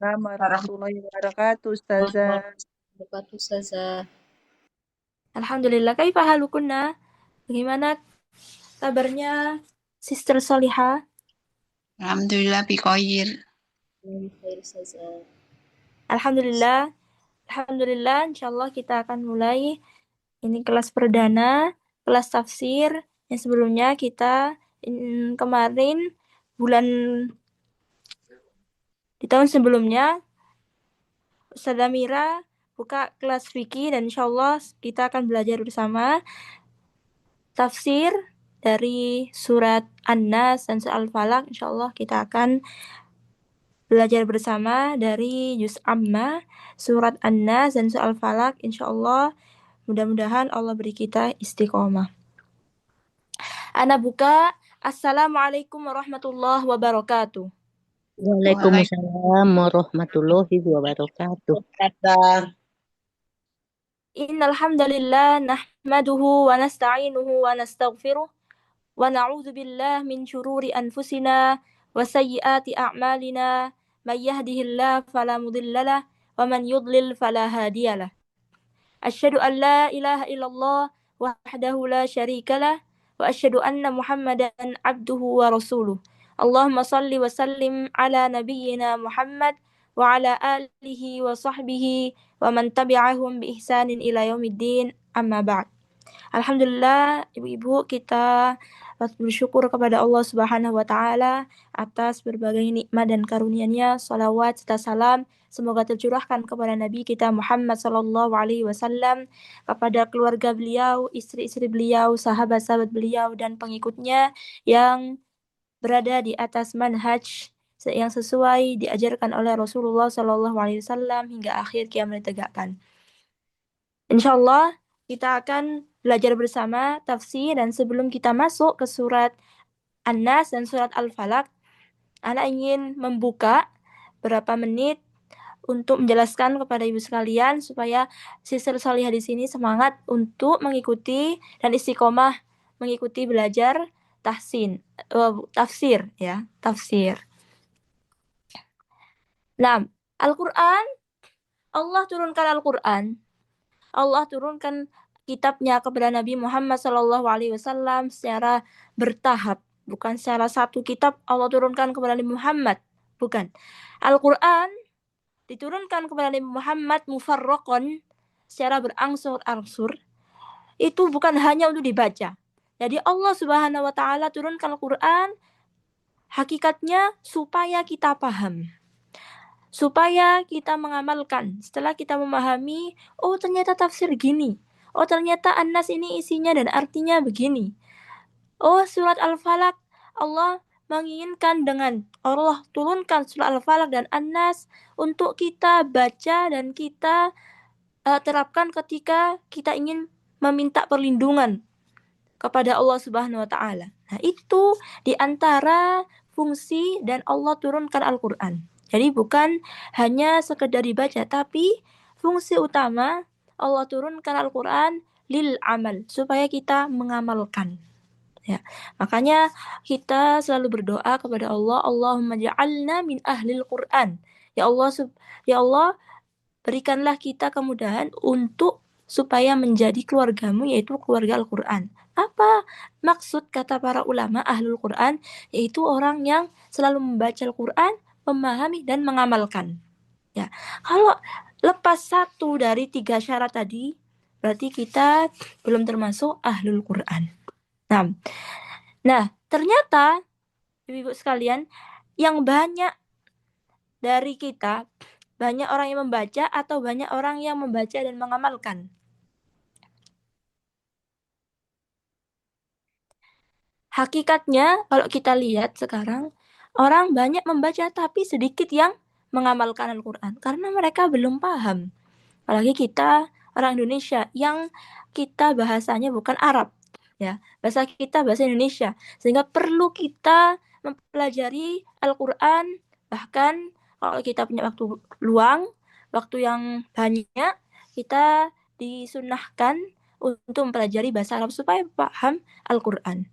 Waalaikumsalam warahmatullahi wabarakatuh, Ustazah. Wabarakatuh, Ustazah. Alhamdulillah, kaifa halukunna? Bagaimana kabarnya Sister Soliha? Alhamdulillah bikoir. Khair, Ustazah. Alhamdulillah. Alhamdulillah, insyaallah kita akan mulai ini kelas perdana, kelas tafsir. Yang sebelumnya kita kemarin bulan di tahun sebelumnya Ustazah Mira buka kelas fikih dan insyaallah kita akan belajar bersama tafsir dari surat An-Nas dan surat Al-Falaq. Insyaallah kita akan belajar bersama dari Juz Amma, surat An-Nas dan surat Al-Falaq. Insyaallah mudah-mudahan Allah beri kita istiqomah. Ana buka. Assalamualaikum warahmatullahi wabarakatuh. Waalaikumsalam warahmatullahi wabarakatuh. Innal hamdalillah nahmaduhu wa nasta'inuhu wa nastaghfiruh wa na'udzu billahi min syururi anfusina wa sayyiati a'malina may yahdihillahu fala mudhillalah wa man yudlil fala hadiyalah. Asyhadu an la ilaha illallah wahdahu la syarikalah wa asyhadu anna Muhammadan abduhu wa rasuluh. Allahumma salli wa sallim ala nabiyyina Muhammad wa ala alihi wa sahbihi wa man tabi'ahum bi ihsanin ila yaumiddin, amma ba'd. Alhamdulillah, ibu-ibu, kita bersyukur kepada Allah Subhanahu wa taala atas berbagai nikmat dan karunia-Nya. Salawat serta salam semoga tercurahkan kepada Nabi kita Muhammad sallallahu alaihi wasallam, kepada keluarga beliau, istri-istri beliau, sahabat-sahabat beliau dan pengikutnya yang berada di atas manhaj yang sesuai diajarkan oleh Rasulullah sallallahu alaihi wasallam hingga akhir kiamat ditegakkan. Insyaallah kita akan belajar bersama tafsir, dan sebelum kita masuk ke surat An-Nas dan surat Al-Falaq, Ana ingin membuka berapa menit untuk menjelaskan kepada ibu sekalian supaya Sister Salihah di sini semangat untuk mengikuti dan istiqomah mengikuti belajar tafsir ya, tafsir. Nah, Al-Qur'an, Allah turunkan Al-Qur'an. Allah turunkan kitabnya kepada Nabi Muhammad SAW secara bertahap, bukan secara satu kitab Allah turunkan kepada Nabi Muhammad, bukan. Al-Quran diturunkan kepada Nabi Muhammad mufarraqan, secara berangsur-angsur. Itu bukan hanya untuk dibaca. Jadi Allah Subhanahu wa taala turunkan Al-Quran hakikatnya supaya kita paham, supaya kita mengamalkan. Setelah kita memahami, oh ternyata tafsir gini, oh ternyata An-Nas ini isinya dan artinya begini, oh surat Al-Falaq Allah menginginkan dengan Allah turunkan surat Al-Falaq dan An-Nas untuk kita baca dan kita terapkan ketika kita ingin meminta perlindungan kepada Allah Subhanahu wa taala. Nah, itu di antara fungsi dan Allah turunkan Al-Qur'an. Jadi bukan hanya sekedar dibaca, tapi fungsi utama Allah turunkan Al-Qur'an lil amal, supaya kita mengamalkan. Ya. Makanya kita selalu berdoa kepada Allah, Allahumma ja'alna min ahlil Qur'an. Ya Allah, berikanlah kita kemudahan untuk supaya menjadi keluargamu, yaitu keluarga Al-Qur'an. Apa maksud kata para ulama ahlul Quran? Yaitu orang yang selalu membaca Al-Quran, memahami dan mengamalkan. Ya, kalau lepas satu dari 3 syarat tadi, berarti kita belum termasuk ahlul Quran. Nah, ternyata ibu-ibu sekalian, yang banyak dari kita, banyak orang yang membaca atau banyak orang yang membaca dan mengamalkan? Hakikatnya kalau kita lihat sekarang, orang banyak membaca tapi sedikit yang mengamalkan Al-Quran, karena mereka belum paham. Apalagi kita orang Indonesia yang kita bahasanya bukan Arab, ya, bahasa kita bahasa Indonesia, sehingga perlu kita mempelajari Al-Quran. Bahkan kalau kita punya waktu luang, waktu yang banyak, kita disunahkan untuk mempelajari bahasa Arab supaya paham Al-Quran.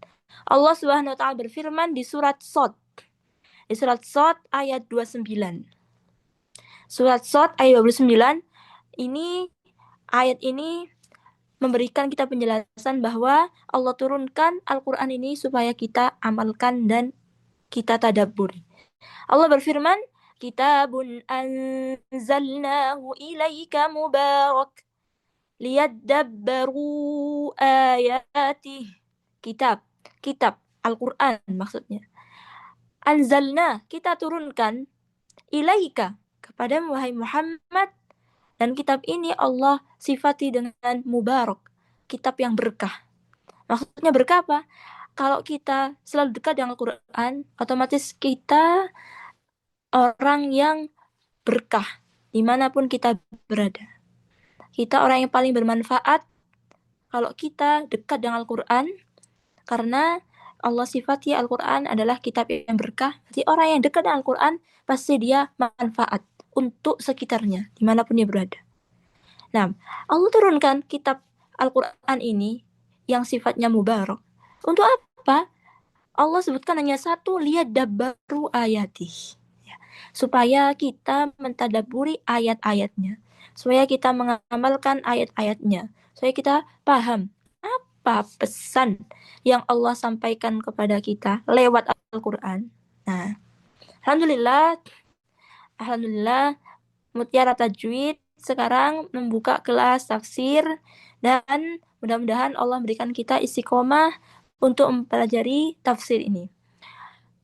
Allah Subhanahu wa taala berfirman di surat Shad. Di surat Shad ayat 29. Surat Shad ayat 29 ini, ayat ini memberikan kita penjelasan bahwa Allah turunkan Al-Quran ini supaya kita amalkan dan kita tadabbur. Allah berfirman, Kitabun anzalnahu ilaika mubarak liyadabbaru ayatih. Kitab Al-Quran maksudnya. Anzalna, kita turunkan, ilaika, kepada wahai Muhammad, dan kitab ini Allah sifati dengan mubarak, kitab yang berkah. Maksudnya berkah apa? Kalau kita selalu dekat dengan Al-Quran, otomatis kita orang yang berkah dimanapun kita berada. Kita orang yang paling bermanfaat kalau kita dekat dengan Al-Quran, karena Allah sifati Al-Quran adalah kitab yang berkah. Jadi orang yang dekat dengan Al-Quran pasti dia manfaat untuk sekitarnya dimanapun dia berada. Nah, Allah turunkan kitab Al-Quran ini yang sifatnya mubarak. Untuk apa? Allah sebutkan hanya satu, liyadabbaru ayatih. Supaya kita mentadaburi ayat-ayatnya. Supaya kita mengamalkan ayat-ayatnya. Supaya kita paham apa pesan yang Allah sampaikan kepada kita lewat Al-Quran. Nah, Alhamdulillah, Mutiara Tajwid sekarang membuka kelas tafsir, dan mudah-mudahan Allah memberikan kita istiqomah untuk mempelajari tafsir ini.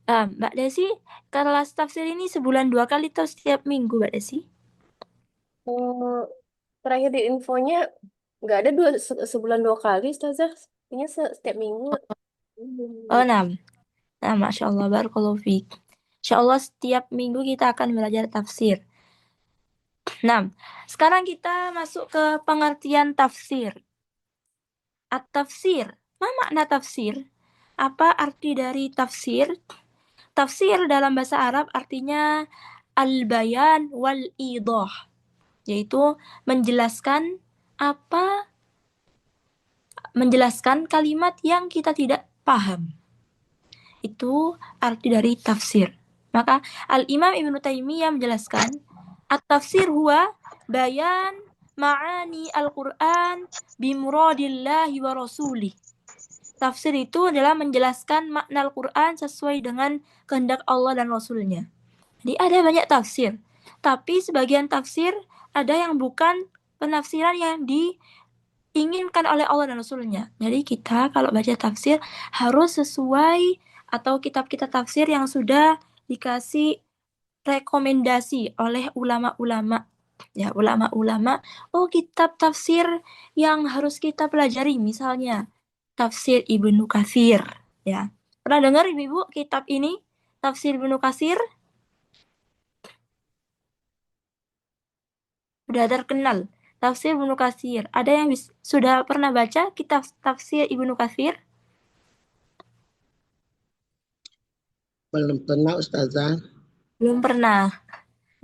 Mbak Desi, kelas tafsir ini sebulan 2 kali atau setiap minggu, Mbak Desi? Terakhir di infonya nggak ada sebulan 2 kali, Ustazah. Ini setiap minggu. Oh, 6. Nah, Masya Allah, barakallahu fiik. Insya Allah setiap minggu kita akan belajar tafsir. Nah, sekarang kita masuk ke pengertian tafsir. At-tafsir. Apa makna tafsir? Apa arti dari tafsir? Tafsir dalam bahasa Arab artinya al-bayan wal-idah, yaitu menjelaskan kalimat yang kita tidak paham. Itu arti dari tafsir. Maka Al-Imam Ibnu Taimiyah menjelaskan, at-tafsir huwa bayan ma'ani al-Quran bimuradillahi wa rasulih. Tafsir itu adalah menjelaskan makna Al-Quran sesuai dengan kehendak Allah dan Rasulnya. Jadi ada banyak tafsir, tapi sebagian tafsir ada yang bukan penafsiran yang diinginkan oleh Allah dan Rasulnya. Jadi kita kalau baca tafsir harus sesuai, atau kitab-kitab tafsir yang sudah dikasih rekomendasi oleh ulama-ulama. Ya, ulama-ulama, kitab tafsir yang harus kita pelajari, misalnya Tafsir Ibnu Katsir, ya. Pernah dengar Ibu kitab ini? Tafsir Ibnu Katsir? Sudah terkenal. Tafsir Ibnu Katsir. Ada yang sudah pernah baca kitab Tafsir Ibnu Katsir? Belum pernah, Ustazah. Belum pernah.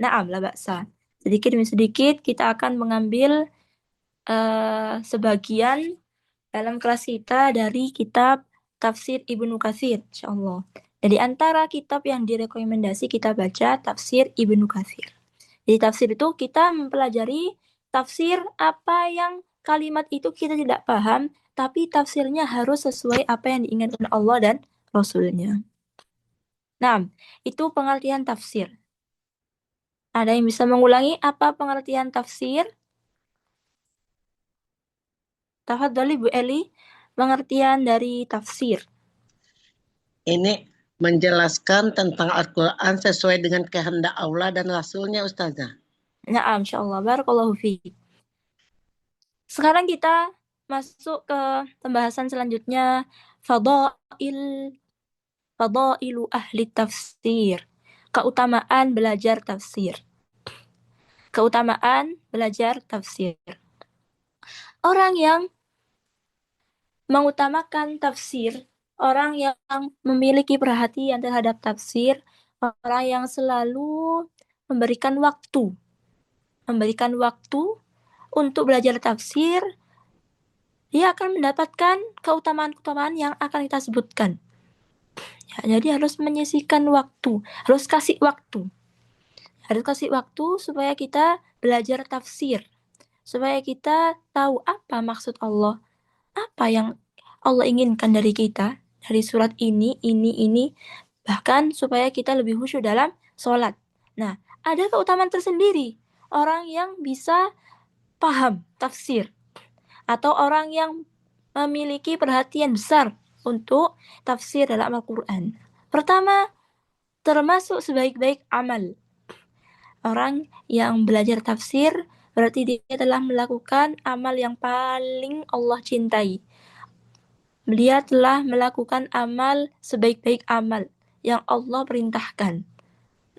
Naam la ba'sa. Sedikit demi sedikit kita akan mengambil sebagian dalam kelas kita dari kitab Tafsir Ibnu Katsir, insyaallah. Jadi antara kitab yang direkomendasi kita baca Tafsir Ibnu Katsir. Jadi tafsir itu kita mempelajari tafsir apa yang kalimat itu kita tidak paham, tapi tafsirnya harus sesuai apa yang diinginkan Allah dan Rasulnya. Nah, itu pengertian tafsir. Ada yang bisa mengulangi apa pengertian tafsir? Tafadhali Bu Eli, pengertian dari tafsir. Ini menjelaskan tentang Al-Quran sesuai dengan kehendak Allah dan Rasulnya, Ustazah. Nah, insyaallah, barakallahu fiik. Sekarang kita masuk ke pembahasan selanjutnya, fadailu ahli tafsir. Keutamaan belajar tafsir. Keutamaan belajar tafsir. Orang yang mengutamakan tafsir, orang yang memiliki perhatian terhadap tafsir, orang yang selalu memberikan waktu untuk belajar tafsir, dia akan mendapatkan keutamaan-keutamaan yang akan kita sebutkan. Ya, jadi harus menyisihkan waktu, harus kasih waktu. Harus kasih waktu supaya kita belajar tafsir. Supaya kita tahu apa maksud Allah. Apa yang Allah inginkan dari kita. Dari surat ini. Bahkan supaya kita lebih khusyuk dalam sholat. Nah, ada keutamaan tersendiri. Orang yang bisa paham tafsir. Atau orang yang memiliki perhatian besar untuk tafsir dalam Al-Quran. Pertama, termasuk sebaik-baik amal. Orang yang belajar tafsir berarti dia telah melakukan amal yang paling Allah cintai. Dia telah melakukan amal sebaik-baik amal yang Allah perintahkan.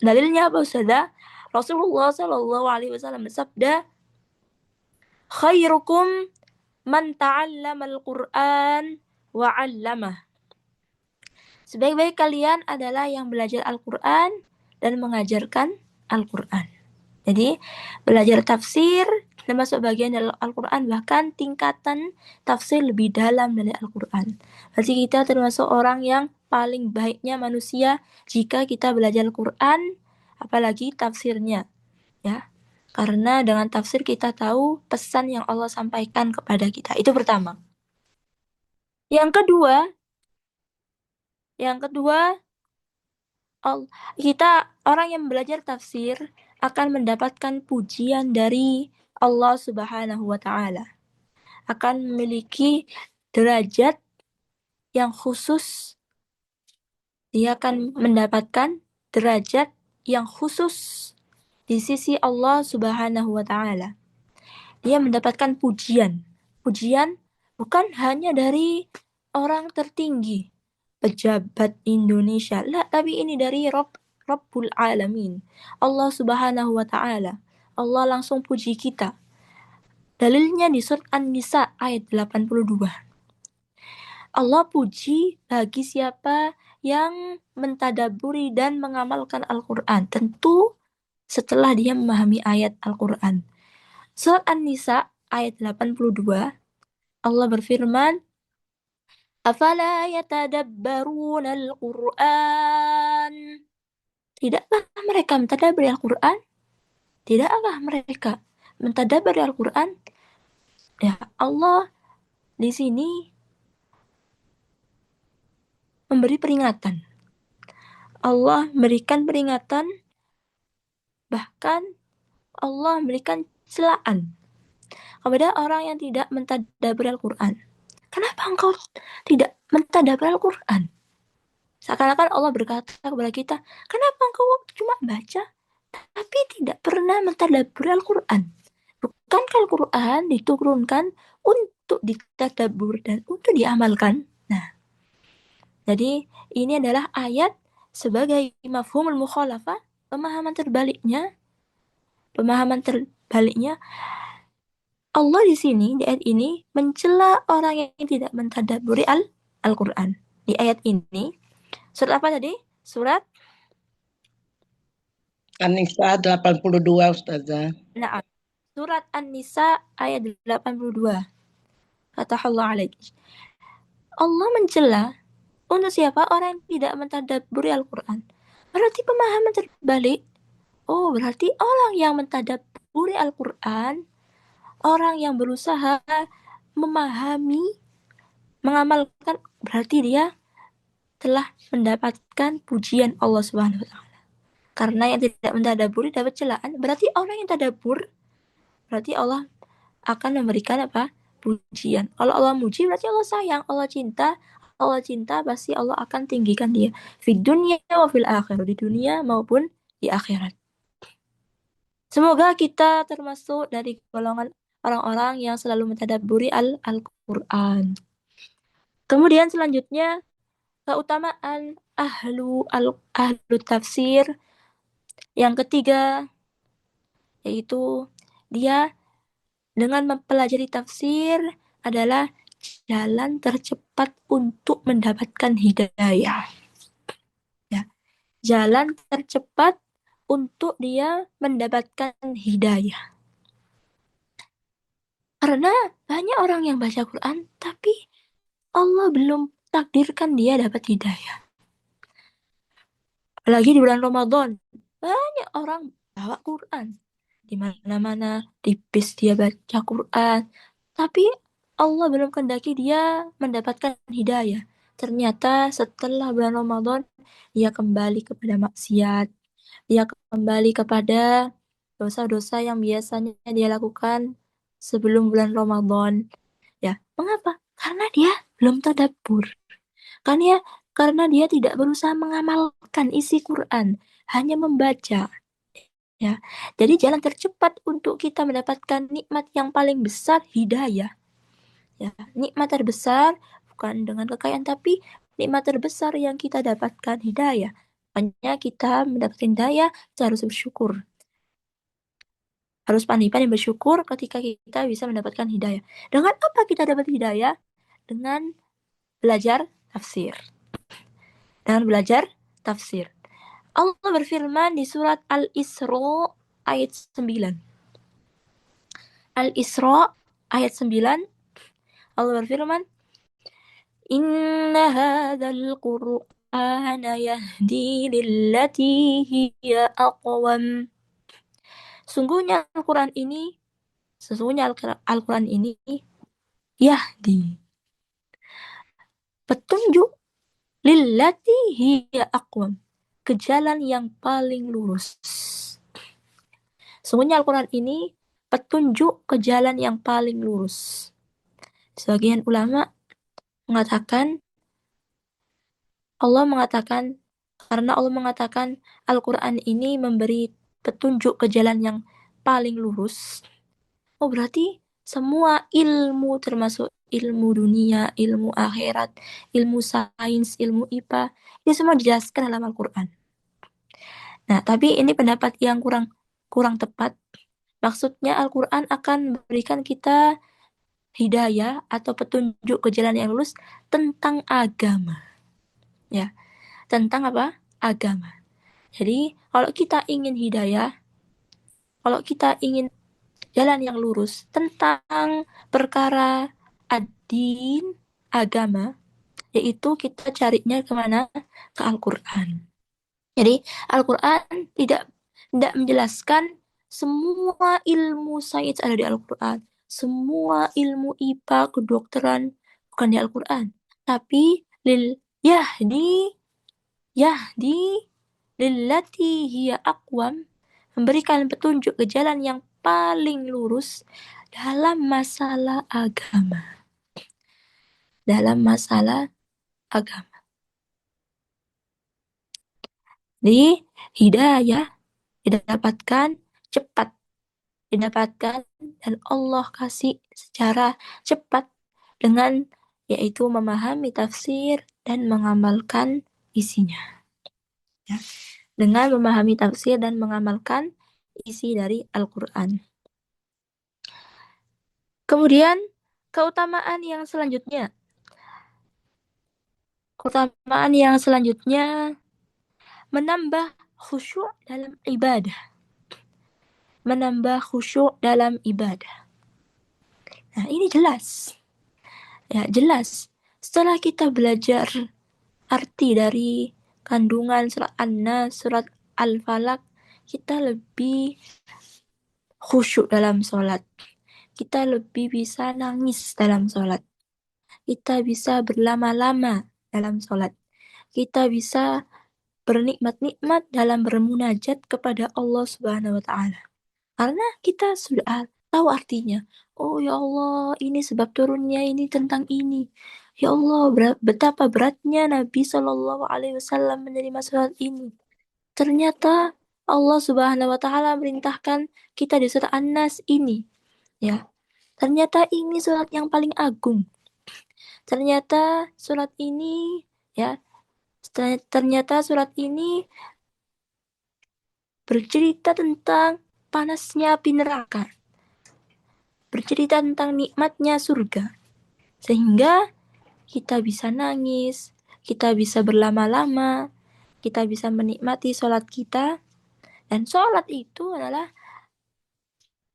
Dalilnya apa Ustazah? Rasulullah SAW bersabda, khairukum man ta'allama al-Qur'an wa 'allamah. Sebaik-baik kalian adalah yang belajar Al-Qur'an dan mengajarkan Al-Qur'an. Jadi, belajar tafsir termasuk bagian dari Al-Qur'an, bahkan tingkatan tafsir lebih dalam dari Al-Qur'an. Berarti kita termasuk orang yang paling baiknya manusia jika kita belajar Al-Qur'an, apalagi tafsirnya, ya. Karena dengan tafsir kita tahu pesan yang Allah sampaikan kepada kita. Itu pertama. Yang kedua, kita orang yang belajar tafsir akan mendapatkan pujian dari Allah Subhanahu wa Ta'ala. Akan memiliki derajat yang khusus. Dia akan mendapatkan derajat yang khusus di sisi Allah Subhanahu wa Ta'ala. Dia mendapatkan pujian. Pujian bukan hanya dari orang tertinggi, pejabat Indonesia. Lah, tapi ini dari Rabbul Alamin. Allah Subhanahu wa Ta'ala. Allah langsung puji kita. Dalilnya di surat An-Nisa ayat 82. Allah puji bagi siapa yang mentadaburi dan mengamalkan Al-Quran. Tentu setelah dia memahami ayat Al-Quran. Surat An-Nisa ayat 82. Allah berfirman, Afala yatadabbaruna al-Qur'an. Tidakkah mereka mentadaburi Al-Quran? Tidakkah mereka mentadaburi Al-Quran? Ya, Allah di sini memberi peringatan. Allah memberikan peringatan, bahkan Allah memberikan celaan kepada orang yang tidak mentadaburi Al-Quran. Kenapa engkau tidak mentadaburi Al-Quran? Seakan-akan Allah berkata kepada kita, kenapa engkau cuma baca, tapi tidak pernah mentadaburi Al-Quran? Bukankah Al-Quran diturunkan untuk ditadabur dan untuk diamalkan? Nah, jadi ini adalah ayat sebagai mafhumul mukhalafah, pemahaman terbaliknya. Allah di sini, di ayat ini, mencela orang yang tidak mentadaburi Al-Quran. Di ayat ini, surat apa tadi? Surat An-Nisa 82, Ustazah. Nah, surat An-Nisa ayat 82. Kata Allah alaih. Allah mencela untuk siapa? Orang yang tidak mentadaburi Al-Quran. Berarti pemahaman terbalik. Oh, berarti orang yang mentadaburi Al-Quran, orang yang berusaha memahami, mengamalkan, berarti dia telah mendapatkan pujian Allah Subhanahu wa Ta'ala. Karena yang tidak mentadaburi dapat celaan, berarti orang yang tadabur, berarti Allah akan memberikan apa? Pujian. Kalau Allah muji, berarti Allah sayang, Allah cinta. Allah cinta, pasti Allah akan tinggikan dia. Di dunia wa fil akhirah, di dunia maupun di akhirat. Semoga kita termasuk dari golongan orang-orang yang selalu mentadaburi Al-Quran. Kemudian selanjutnya, keutamaan ahlu tafsir. Yang ketiga, yaitu dia dengan mempelajari tafsir adalah jalan tercepat untuk mendapatkan hidayah. Ya. Jalan tercepat untuk dia mendapatkan hidayah. Karena banyak orang yang baca Quran, tapi Allah belum takdirkan dia dapat hidayah. Apalagi di bulan Ramadan, banyak orang bawa Quran. Di mana-mana, di bis dia baca Quran. Tapi Allah belum kehendaki dia mendapatkan hidayah. Ternyata setelah bulan Ramadan, dia kembali kepada maksiat. Dia kembali kepada dosa-dosa yang biasanya dia lakukan sebelum bulan Ramadan. Ya, mengapa? Karena dia belum tadabbur. Karena dia tidak berusaha mengamalkan isi Quran, hanya membaca. Ya, jadi jalan tercepat untuk kita mendapatkan nikmat yang paling besar, hidayah. Ya, nikmat terbesar bukan dengan kekayaan, tapi nikmat terbesar yang kita dapatkan, hidayah. Makanya kita mendapatkan hidayah, kita harus bersyukur. Harus pandai-pandai bersyukur ketika kita bisa mendapatkan hidayah. Dengan apa kita dapat hidayah? Dengan belajar tafsir. Dengan belajar tafsir. Allah berfirman di surat Al-Isra ayat 9. Al-Isra ayat 9. Allah berfirman, Inna hadzal Qur'ana yahdi lillati hiya aqwam. Sesungguhnya Al-Quran ini yahdi, petunjuk, lillati hiya aqwam, ke jalan yang paling lurus. Sesungguhnya Al-Quran ini petunjuk ke jalan yang paling lurus. Sebagian ulama mengatakan, karena Allah mengatakan Al-Quran ini memberi petunjuk ke jalan yang paling lurus. Oh, berarti semua ilmu, termasuk ilmu dunia, ilmu akhirat, ilmu sains, ilmu IPA, ini semua dijelaskan dalam Al-Quran. Nah, tapi ini pendapat yang kurang tepat. Maksudnya Al-Quran akan memberikan kita hidayah atau petunjuk ke jalan yang lurus tentang agama. Ya, tentang apa? Agama. Jadi, kalau kita ingin hidayah, kalau kita ingin jalan yang lurus tentang perkara ad-din, agama, yaitu kita carinya kemana? Ke Al-Quran. Jadi, Al-Quran tidak menjelaskan semua ilmu sains ada di Al-Quran. Semua ilmu IPA, kedokteran, bukan di Al-Quran. Tapi, yahdi lillati hiya aqwam, memberikan petunjuk ke jalan yang paling lurus dalam masalah agama. Dalam masalah agama. Jadi, hidayah didapatkan cepat. Didapatkan dan Allah kasih secara cepat dengan yaitu memahami tafsir dan mengamalkan isinya. Ya. Dengan memahami tafsir dan mengamalkan isi dari Al-Quran. Kemudian, keutamaan yang selanjutnya menambah khusyuk dalam ibadah. Menambah khusyuk dalam ibadah. Nah, ini jelas. Ya, jelas. Setelah kita belajar arti dari kandungan surat An-Nas, surat Al-Falaq, kita lebih khusyuk dalam sholat. Kita lebih bisa nangis dalam sholat. Kita bisa berlama-lama dalam sholat. Kita bisa bernikmat-nikmat dalam bermunajat kepada Allah Subhanahu wa Ta'ala. Karena kita sudah tahu artinya. Oh ya Allah, ini sebab turunnya ini tentang ini. Ya Allah, betapa beratnya Nabi Shallallahu Alaihi Wasallam menerima surat ini. Ternyata Allah Subhanahu Wa Ta'ala merintahkan kita di surat An-Nas ini. Ya, ternyata ini surat yang paling agung. Ternyata surat ini, bercerita tentang panasnya api neraka. Bercerita tentang nikmatnya surga. Sehingga kita bisa nangis, kita bisa berlama-lama, kita bisa menikmati sholat kita. Dan sholat itu adalah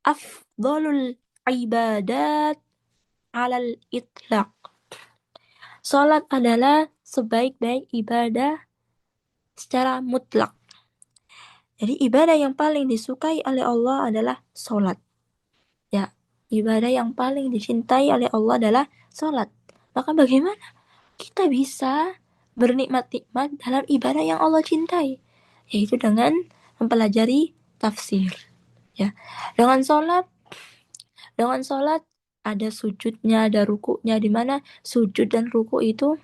afdhalul ibadat alal itlaq. Sholat adalah sebaik-baik ibadah secara mutlak. Jadi ibadah yang paling disukai oleh Allah adalah sholat. Ya, ibadah yang paling dicintai oleh Allah adalah sholat. Maka bagaimana kita bisa bernikmat-nikmat dalam ibadah yang Allah cintai? Yaitu dengan mempelajari tafsir. Ya, dengan sholat ada sujudnya, ada rukuknya, di mana sujud dan ruku itu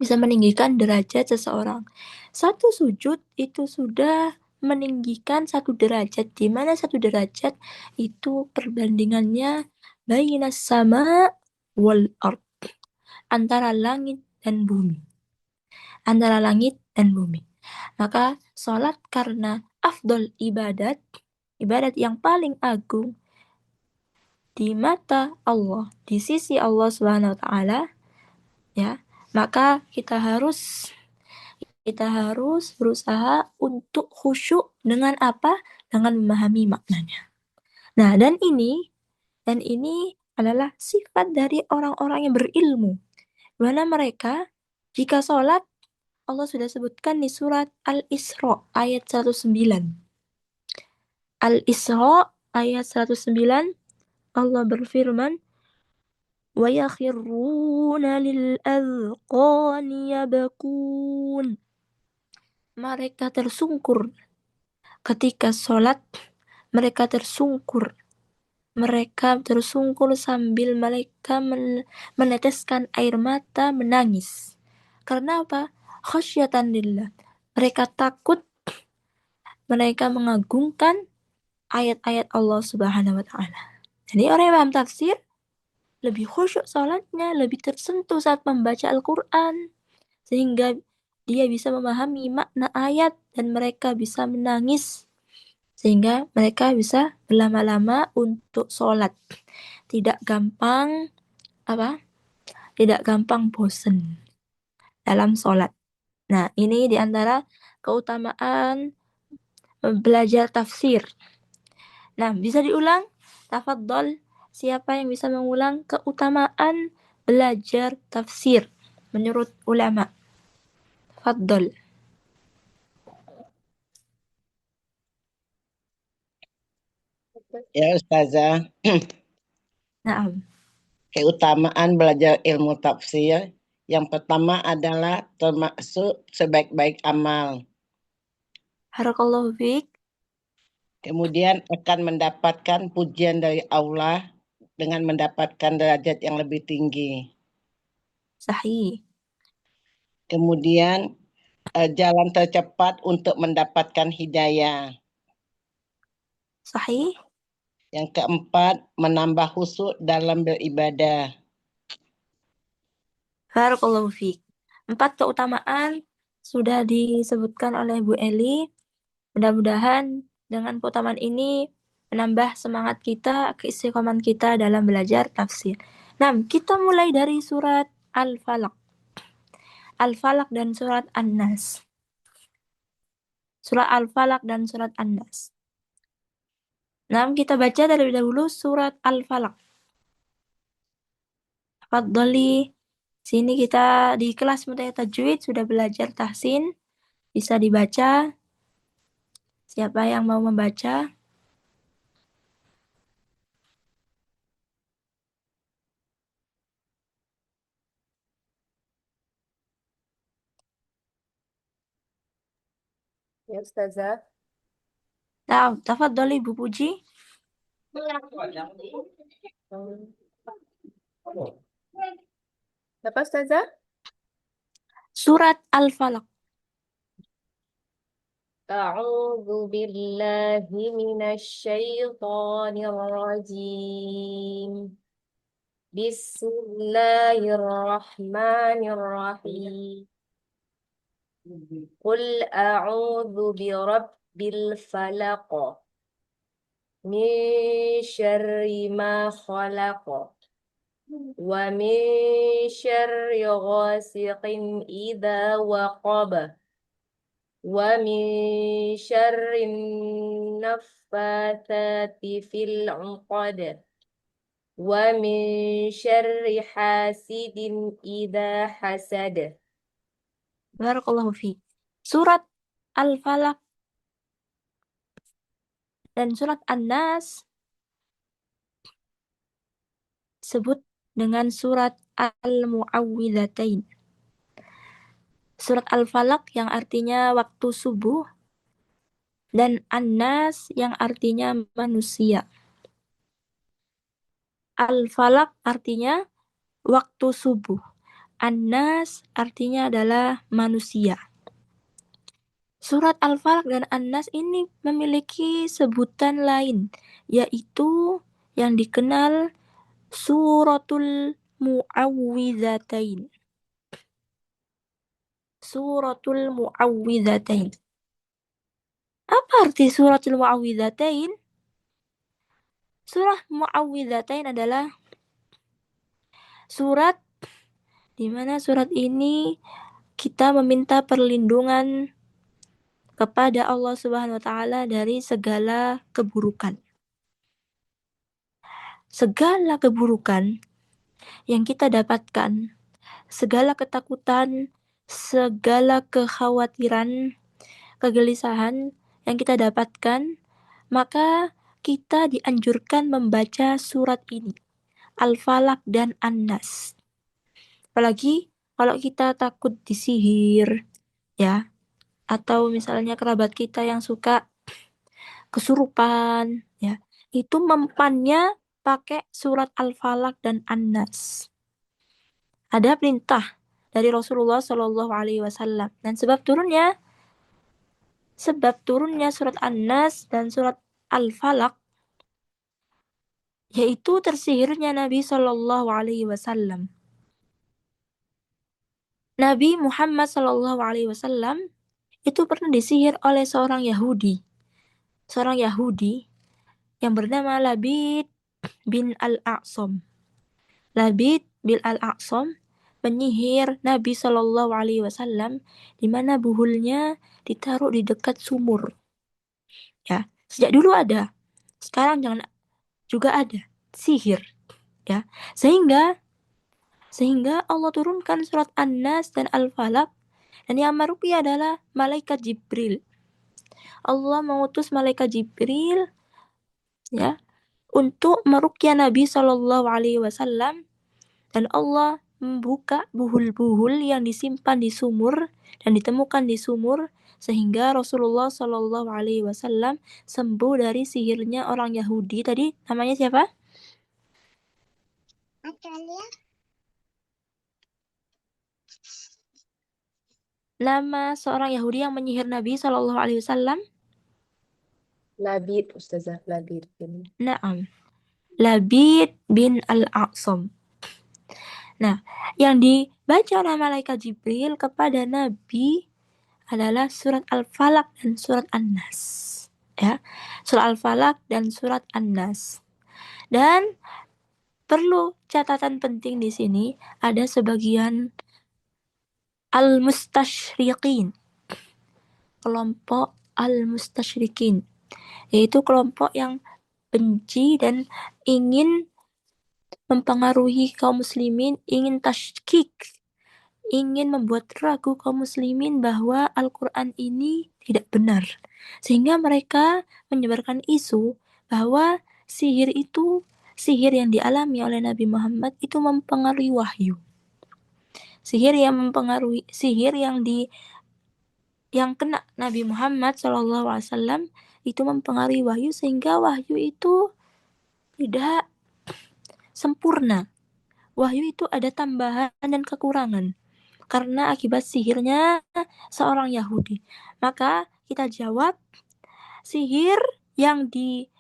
bisa meninggikan derajat seseorang. Satu sujud itu sudah meninggikan satu derajat, di mana satu derajat itu perbandingannya bainas sama wal ard, antara langit dan bumi. Antara langit dan bumi. Maka sholat karena afdol ibadat, ibadat yang paling agung di mata Allah, di sisi Allah Subhanahu wa taala, ya, maka kita harus berusaha untuk khusyuk dengan apa? Dengan memahami maknanya. Nah, dan ini adalah sifat dari orang-orang yang berilmu. Di mana mereka jika sholat, Allah sudah sebutkan di surat Al-Isra ayat 109. Al-Isra ayat 109, Allah berfirman, وَيَخِرُّونَ لِلْأَذْقَانِ يَبْكُونَ. Mereka tersungkur ketika sholat, mereka tersungkur sambil mereka meneteskan air mata, menangis. Karena apa? Khasyatan lillah. Mereka takut, mereka mengagungkan ayat-ayat Allah Subhanahu wa taala. Jadi orang yang paham tafsir lebih khusyuk sholatnya, lebih tersentuh saat membaca Al-Quran, sehingga dia bisa memahami makna ayat dan mereka bisa menangis, sehingga mereka bisa berlama-lama untuk sholat. Tidak gampang bosen dalam sholat. Nah, ini diantara keutamaan belajar tafsir. Nah, bisa diulang? Tafadhol, siapa yang bisa mengulang keutamaan belajar tafsir menurut ulama? Tafadhol. Ya Ustazah, Naam. keutamaan belajar ilmu tafsir yang pertama adalah termasuk sebaik-baik amal. Harakallahu fiik. Kemudian akan mendapatkan pujian dari Allah dengan mendapatkan derajat yang lebih tinggi. Sahih. Kemudian jalan tercepat untuk mendapatkan hidayah. Sahih. Yang keempat, menambah khusyuk dalam beribadah. Barakallahu fiik. 4 keutamaan sudah disebutkan oleh Bu Eli. Mudah-mudahan dengan keutamaan ini menambah semangat kita, keistiqomahan kita dalam belajar tafsir. Nah, kita mulai dari surat Al-Falaq. Al-Falaq dan surat An-Nas. Surat Al-Falaq dan surat An-Nas. Nah, kita baca terlebih dahulu surat Al-Falaq. Fadholi, sini kita di kelas Mutayat Tajwid sudah belajar tahsin. Bisa dibaca. Siapa yang mau membaca? Ya, Ustazah. Nah, tafadholi Bu Puji. Apa, Ustazah? Surat Al-Falaq. A'udzu billahi minasyaitonir rajim. Bismillahirrahmanirrahim. Qul a'udzu birabbil falaq. Min syarri ma khalaq. Wa min syarri ghasiqin idza waqab. Wa min syarri naffatsati fil 'uqad. Wa min syarri hasidin idza hasad. Barakallahu fiik. Surat Al-Falaq Dan surat An-Nas sebut dengan surat Al-Mu'awwidzatain. Surat Al-Falaq yang artinya waktu subuh, dan An-Nas yang artinya manusia. Al-Falaq artinya waktu subuh. An-Nas artinya adalah manusia. Surat Al-Falaq dan An-Nas ini memiliki sebutan lain, yaitu yang dikenal Suratul Mu'awwidzatain. Suratul Mu'awwidzatain. Apa arti Suratul Mu'awwidzatain? Surah Mu'awwidzatain adalah surat di mana surat ini kita meminta perlindungan kepada Allah Subhanahu wa taala dari segala keburukan. Segala keburukan yang kita dapatkan, segala ketakutan, segala kekhawatiran, kegelisahan yang kita dapatkan, maka kita dianjurkan membaca surat ini, Al-Falaq dan An-Nas. Apalagi kalau kita takut disihir, ya, atau misalnya kerabat kita yang suka kesurupan, ya, itu mempannya pakai surat Al-Falaq dan An-Nas. Ada perintah dari Rasulullah Shallallahu Alaihi Wasallam, dan sebab turunnya surat An-Nas dan surat Al-Falaq yaitu tersihirnya Nabi Shallallahu Alaihi Wasallam. Nabi Muhammad Shallallahu Alaihi Wasallam itu pernah disihir oleh seorang Yahudi yang bernama Labid bin Al-A'sam. Labid bin Al-A'sam penyihir Nabi Shallallahu Alaihi Wasallam, di mana buhulnya ditaruh di dekat sumur. Ya, sejak dulu ada, sekarang juga ada sihir. Ya, sehingga Allah turunkan surat An-Nas dan Al-Falaq, dan yang meruqyah adalah malaikat Jibril. Allah mengutus malaikat Jibril, ya, untuk meruqyah Nabi Shallallahu Alaihi Wasallam, dan Allah membuka buhul-buhul yang disimpan di sumur dan ditemukan di sumur, sehingga Rasulullah Shallallahu Alaihi Wasallam sembuh dari sihirnya orang Yahudi. Tadi namanya siapa? Nama seorang Yahudi yang menyihir Nabi Shallallahu Alaihi Wasallam? Labid, Ustazah, Labid. Naam, Labid bin Al-A'sam. Nah, yang dibaca oleh malaikat Jibril kepada Nabi adalah surat Al-Falaq dan surat An-Nas. Ya, surat Al-Falaq dan surat An-Nas. Dan perlu catatan penting di sini, ada sebagian al-mustasyriqin, kelompok al-mustasyriqin, yaitu kelompok yang benci dan ingin mempengaruhi kaum muslimin, ingin tashkik, ingin membuat ragu kaum muslimin bahwa Al-Quran ini tidak benar. Sehingga mereka menyebarkan isu bahwa sihir yang dialami oleh Nabi Muhammad itu mempengaruhi wahyu. Sihir yang kena Nabi Muhammad SAW itu mempengaruhi wahyu, sehingga wahyu itu tidak sempurna. Wahyu itu ada tambahan dan kekurangan karena akibat sihirnya seorang Yahudi. Maka kita jawab, sihir yang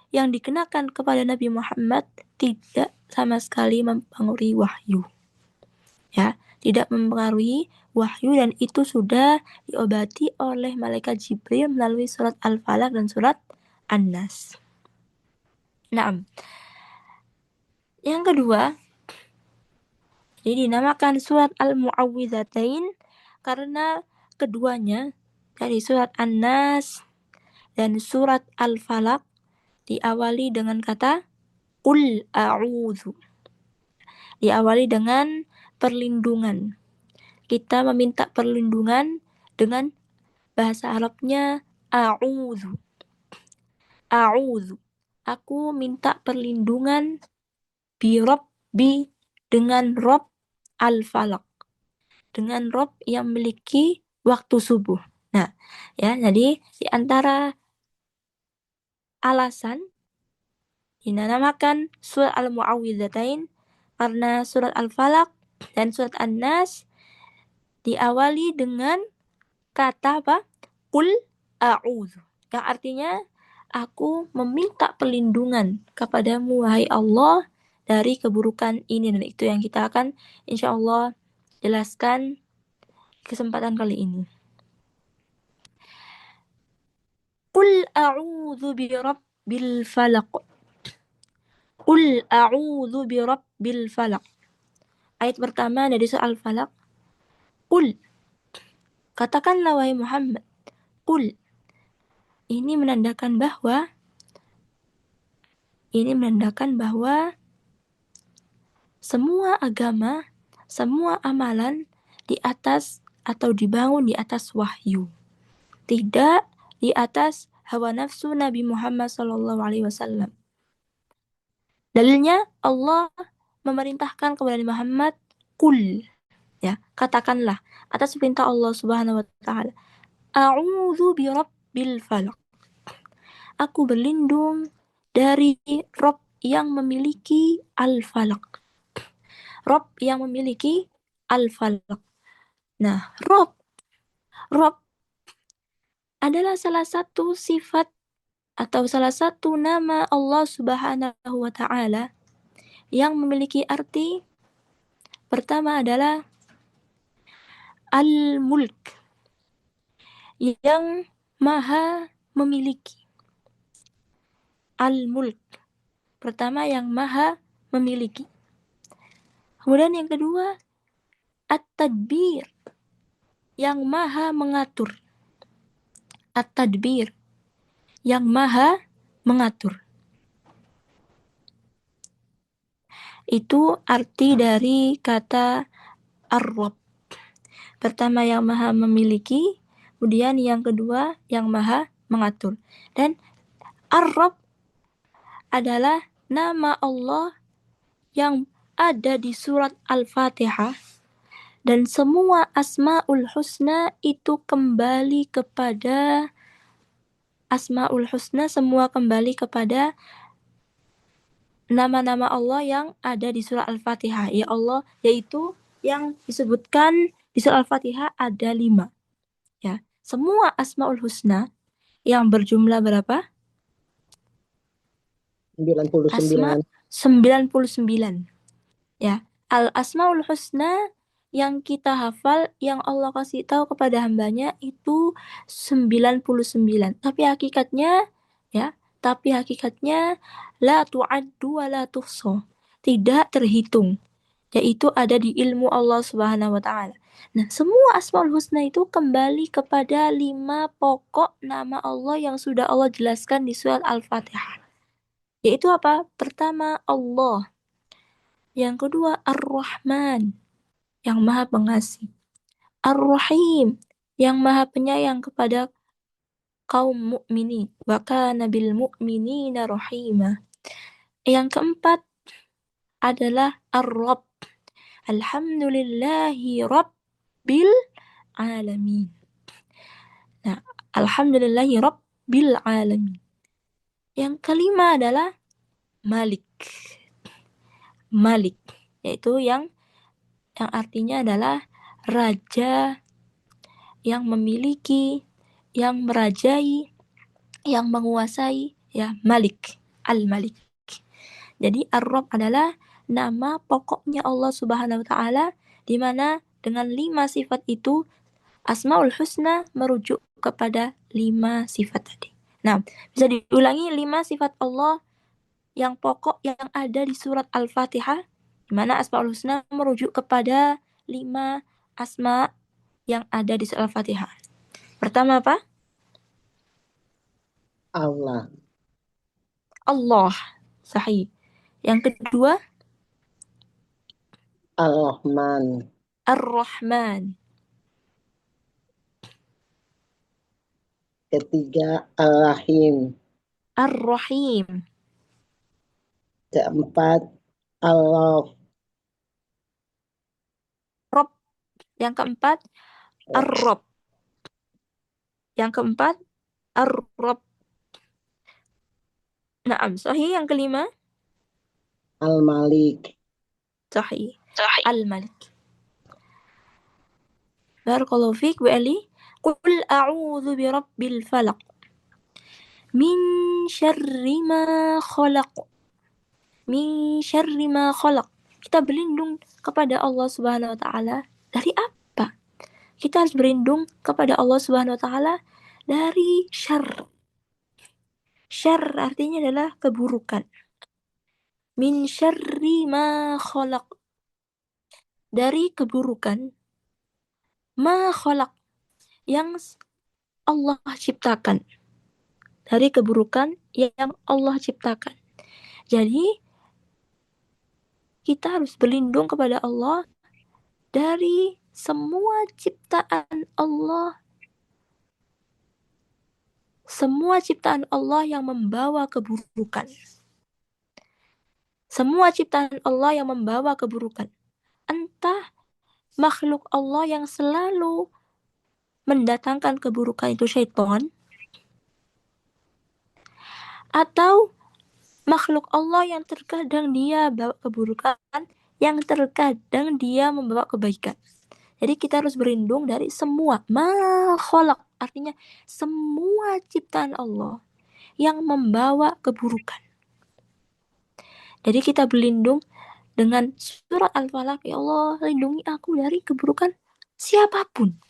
dikenakan kepada Nabi Muhammad tidak sama sekali mempengaruhi wahyu. Ya, tidak mempengaruhi wahyu, dan itu sudah diobati oleh malaikat Jibril melalui surat Al-Falaq dan surat An-Nas. Naam. Yang kedua, jadi dinamakan surat Al-Mu'awwidzatain karena keduanya, dari surat An-Nas dan surat Al-Falaq, diawali dengan kata Qul a'udzu. Diawali dengan perlindungan. Kita meminta perlindungan dengan bahasa Arabnya a'udzu. a'udzu. Aku minta perlindungan bi dengan Rob al-falak. Dengan Rob yang memiliki waktu subuh. Nah, ya, jadi di antara alasan dinamakan surat Al-Mu'awwidzatain karena surat Al-Falaq dan surat An-Nas diawali dengan kata apa? Qul a'udzu. Yang artinya aku meminta perlindungan kepadamu wahai Allah dari keburukan ini, dan itu yang kita akan insyaallah jelaskan kesempatan kali ini. Qul a'udzu birabbil falaq. Qul a'udzu birabbil falaq. Ayat pertama dari surah Al-Falaq. Qul. Katakanlah wahai Muhammad. Qul. Ini menandakan bahwa semua agama, semua amalan di atas atau dibangun di atas wahyu. Tidak di atas hawa nafsu Nabi Muhammad SAW. Dalilnya Allah memerintahkan kepada Nabi Muhammad, Qul, ya, katakanlah atas perintah Allah Subhanahu wa taala. A'udzu birabbil falaq. Aku berlindung dari Rob yang memiliki al-falaq. Rob yang memiliki al-falaq. Nah, Rob adalah salah satu sifat atau salah satu nama Allah Subhanahu wa taala yang memiliki arti pertama adalah al-mulk, yang maha memiliki. Al-mulk, pertama yang maha memiliki. Kemudian yang kedua, at-tadbir, yang maha mengatur. At-tadbir, yang maha mengatur. Itu arti dari kata ar-Rabb. Pertama yang maha memiliki, kemudian yang kedua yang maha mengatur. Dan ar-Rabb adalah nama Allah yang ada di surat Al-Fatihah, dan semua Asmaul Husna itu kembali kepada Asmaul Husna, semua kembali kepada nama-nama Allah yang ada di surah Al-Fatihah. Ya Allah, yaitu yang disebutkan di surah Al-Fatihah ada 5. Ya, semua Asmaul Husna yang berjumlah berapa? 99. 99. Ya, Al-Asmaul Husna yang kita hafal, yang Allah kasih tahu kepada hambanya itu 99. Tapi hakikatnya la tu'addu wa la tuhsa. Tidak terhitung. Yaitu ada di ilmu Allah Subhanahu wa taala. Nah, semua Asmaul Husna itu kembali kepada 5 pokok nama Allah yang sudah Allah jelaskan di surat Al-Fatihah. Yaitu apa? Pertama, Allah. Yang kedua, Ar-Rahman, yang maha pengasih. Ar-Rahim, yang maha penyayang kepada kaum mukminin. Wa kana bil mu'minina rahima. Yang keempat adalah Ar-Rabb. Alhamdulillahi Rabbil Alamin. Nah, Alhamdulillahi Rabbil Alamin. Yang kelima adalah Malik. Malik, yaitu yang artinya adalah raja, yang memiliki, yang merajai, yang menguasai, ya, Malik, Al-Malik. Jadi Ar-Rabb adalah nama pokoknya Allah Subhanahu wa taala, di mana dengan 5 sifat itu Asmaul Husna merujuk kepada 5 sifat tadi. Nah, bisa diulangi 5 sifat Allah yang pokok yang ada di surat Al-Fatihah, di mana Asmaul Husna merujuk kepada 5 asma yang ada di surat Al-Fatihah. Pertama apa? Allah. Allah. Sahih. Yang kedua? Ar-Rahman. Ar-Rahman. Ketiga, Ar-Rahim. Ar-Rahim. Keempat, Allah. Rob. Yang keempat, Ar-Rob. Yang keempat, Ar-Rob. Naam, sahih. Yang kelima, Al-Malik. sahih. Al-Malik. Barakallahu fiik, Bu Eli. Qul a'udzu birabbil falaq. Min syarri ma khalaq. Min syarri ma khalaq. Kita berlindung kepada Allah Subhanahu wa taala dari apa? Kita harus berlindung kepada Allah Subhanahu wa taala dari syarr. Syarr artinya adalah keburukan. Min syarri ma khalaq. Dari keburukan ma khalaq yang Allah ciptakan. Dari keburukan yang Allah ciptakan. Jadi kita harus berlindung kepada Allah dari semua ciptaan Allah. Semua ciptaan Allah yang membawa keburukan. Semua ciptaan Allah yang membawa keburukan. Entah makhluk Allah yang selalu mendatangkan keburukan itu syaitan, atau makhluk Allah yang terkadang dia bawa keburukan, yang terkadang dia membawa kebaikan. Jadi kita harus berlindung dari semua. Ma khalaq artinya semua ciptaan Allah yang membawa keburukan. Jadi kita berlindung dengan surat Al-Falaq. Ya Allah, lindungi aku dari keburukan siapapun.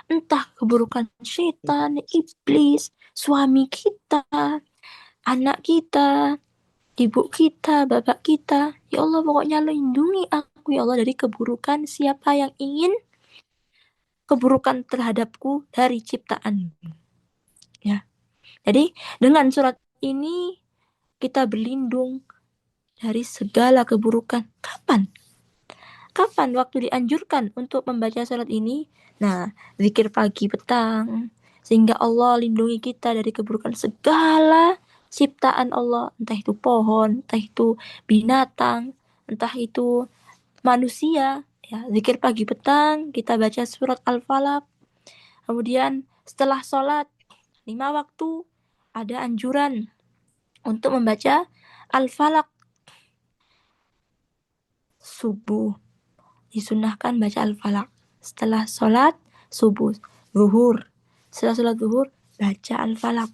Entah keburukan syaitan, iblis, suami kita, anak kita, ibu kita, bapak kita. Ya Allah, pokoknya lindungi aku ya Allah dari keburukan siapa yang ingin keburukan terhadapku dari ciptaan. Ya. Jadi dengan surat ini kita berlindung dari segala keburukan. Kapan? Kapan waktu dianjurkan untuk membaca surat ini? Nah, zikir pagi petang, sehingga Allah lindungi kita dari keburukan segala ciptaan Allah, entah itu pohon, entah itu binatang, entah itu manusia. Ya, zikir pagi petang, kita baca surat Al-Falaq. Kemudian setelah sholat 5 waktu ada anjuran untuk membaca Al-Falaq. Subuh disunahkan baca Al-Falaq. Setelah sholat subuh, zuhur. Setelah sholat zuhur, baca Al-Falaq.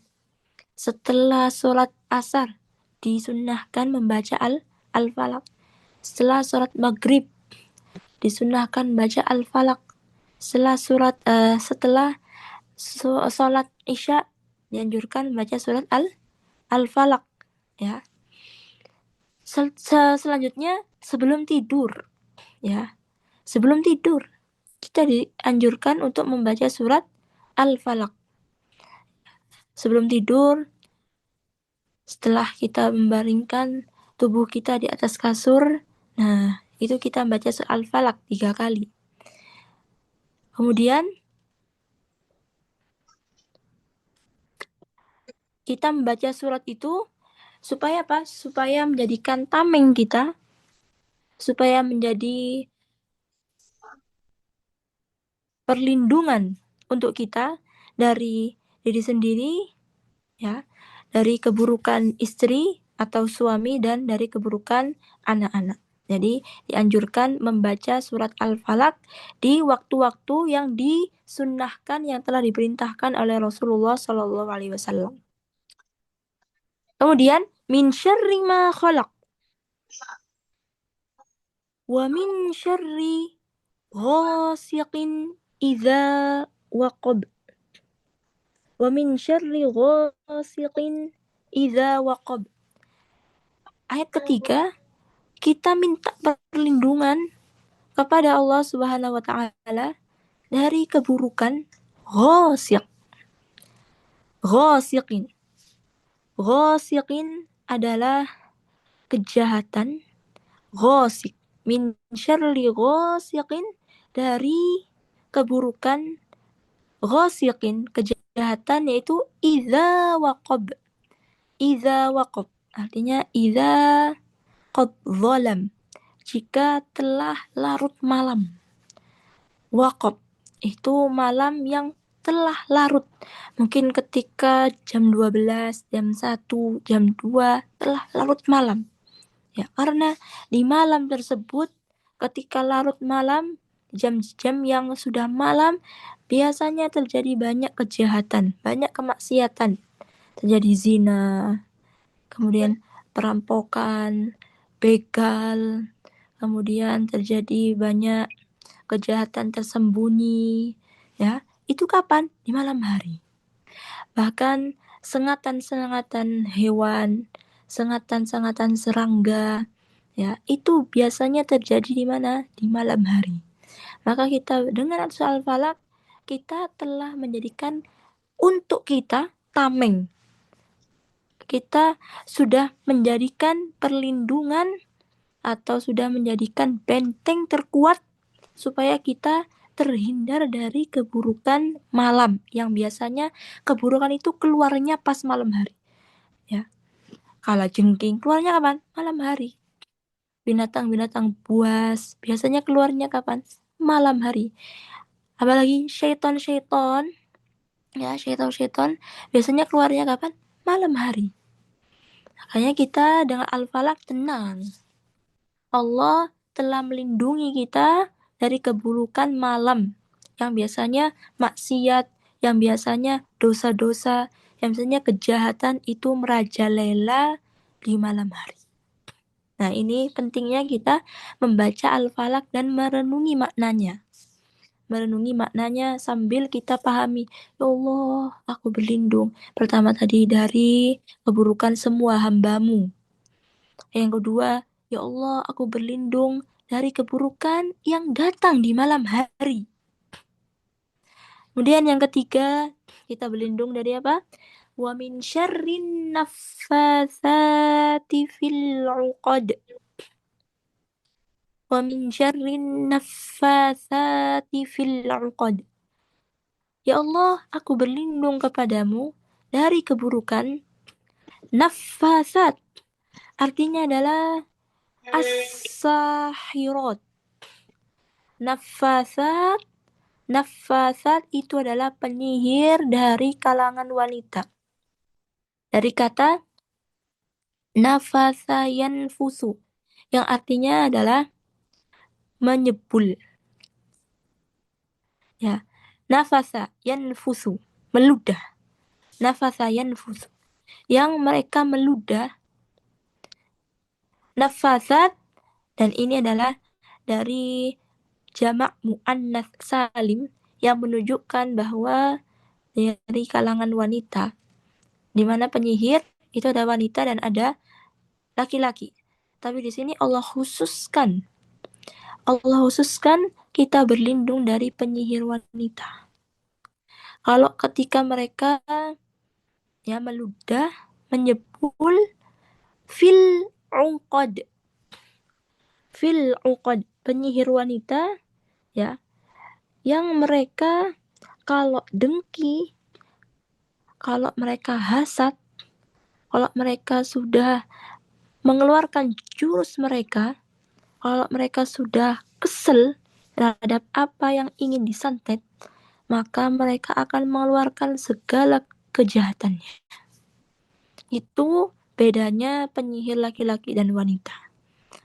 Setelah sholat asar, disunahkan membaca Al-Falaq. Setelah sholat maghrib, disunahkan baca Al-Falaq. Setelah sholat isya, dianjurkan membaca surat Al-Falaq. Ya. Selanjutnya, sebelum tidur. Ya. Sebelum tidur, kita dianjurkan untuk membaca surat Al-Falaq. Sebelum tidur, setelah kita membaringkan tubuh kita di atas kasur, nah, itu kita membaca surat Al-Falaq 3 kali. Kemudian, kita membaca surat itu supaya apa? Supaya menjadikan tameng kita, supaya menjadi perlindungan untuk kita dari diri sendiri, ya, dari keburukan istri atau suami dan dari keburukan anak-anak. Jadi dianjurkan membaca surat Al-Falaq di waktu-waktu yang disunnahkan, yang telah diperintahkan oleh Rasulullah SAW. Kemudian min syarri ma khalaq wa min syarri ghasiqin idza waqab. Wa min syarri ghasiqin idza waqab. Ayat ketiga, kita minta perlindungan kepada Allah Subhanahu wa taala dari keburukan ghasiq. Ghasiqin. Ghasiqin adalah kejahatan. Ghasiq. Min syarri ghasiqin, dari keburukan ghasiqin, kejahatan, yaitu idza waqab, Idza waqab. Artinya idza qad zalam. Jika telah larut malam. Waqab. Itu malam yang telah larut. Mungkin ketika jam 12, jam 1, jam 2 telah larut malam. Ya, karena di malam tersebut ketika larut malam, jam-jam yang sudah malam biasanya terjadi banyak kejahatan, banyak kemaksiatan. Terjadi zina, kemudian perampokan, begal, kemudian terjadi banyak kejahatan tersembunyi, ya. Itu kapan? Di malam hari. Bahkan sengatan-sengatan hewan, sengatan-sengatan serangga, ya, itu biasanya terjadi di mana? Di malam hari. Maka kita dengan surah Al-Falaq, kita telah menjadikan untuk kita tameng. Kita sudah menjadikan perlindungan atau sudah menjadikan benteng terkuat supaya kita terhindar dari keburukan malam yang biasanya keburukan itu keluarnya pas malam hari. Ya. Kalajengking keluarnya kapan? Malam hari. Binatang-binatang buas biasanya keluarnya kapan? Malam hari. Apalagi syaitan-syaitan, ya, syaitan-syaitan biasanya keluarnya kapan? Malam hari. Makanya kita dengan Al-Falaq tenang. Allah telah melindungi kita dari keburukan malam yang biasanya maksiat, yang biasanya dosa-dosa, yang biasanya kejahatan itu merajalela di malam hari. Nah, ini pentingnya kita membaca Al-Falaq dan merenungi maknanya. Merenungi maknanya sambil kita pahami, ya Allah, aku berlindung. Pertama tadi dari keburukan semua hamba-Mu. Yang kedua, ya Allah, aku berlindung dari keburukan yang datang di malam hari. Kemudian yang ketiga, kita berlindung dari apa? Wa min syarrin naffatsati fil 'uqad. Wa min syarrin naffatsati fil 'uqad. Ya Allah, aku berlindung kepadamu dari keburukan naffatsat. Artinya adalah as-sahirat. Nafasat itu adalah penyihir dari kalangan wanita. Dari kata nafasa yanfusu, yang artinya adalah menyebul. Ya, nafasa yanfusu, meludah. Nafasa yanfusu, yang mereka meludah. Nafasat, dan ini adalah dari jamak muannats salim yang menunjukkan bahwa dari kalangan wanita, di mana penyihir itu ada wanita dan ada laki-laki. Tapi di sini Allah khususkan kita berlindung dari penyihir wanita. Kalau ketika mereka ya meludah, menyebul fil uqad, penyihir wanita, ya, yang mereka kalau dengki, kalau mereka hasad, kalau mereka sudah mengeluarkan jurus mereka, kalau mereka sudah kesel terhadap apa yang ingin disantet, maka mereka akan mengeluarkan segala kejahatannya. Itu bedanya penyihir laki-laki dan wanita.